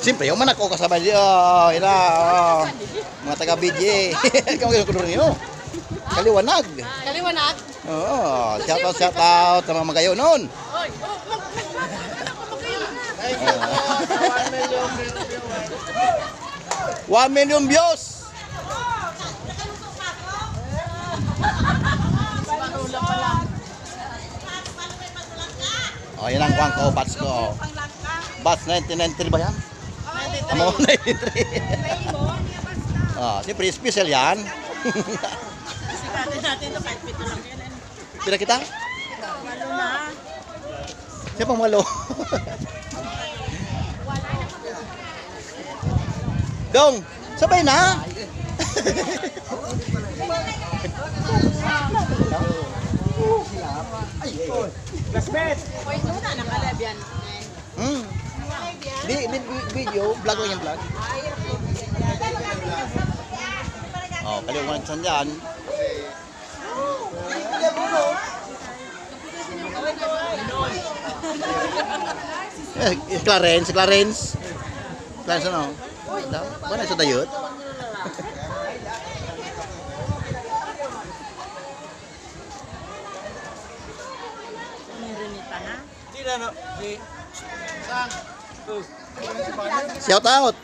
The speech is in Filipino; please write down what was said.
Siyempre, yung manak ko kasabay diyo. Ina, mga taga-BJ. Kamu yung kudurin nyo. Kaliwanag. Kaliwanag. Oo, shout out sa mga magayo noon. Oy, One million views. Oh, yan ang kuwang ko, bats ko. Bats 1993 ba yan? Amo 93. Ah, siyempre special yan. Sikatin natin ito kahit pito lang yan. Pila kita? Malo na. Siya pang malo. Dong, sabay na. Classmate! Oy, muna nakalab yan. Di video, vlog lang yung vlog. Oh, kaliwanag saan dyan. Clarence. Clarence ano? Ba na sa dayot? Nirinita na. Hindi na, no? Saan? Shout out.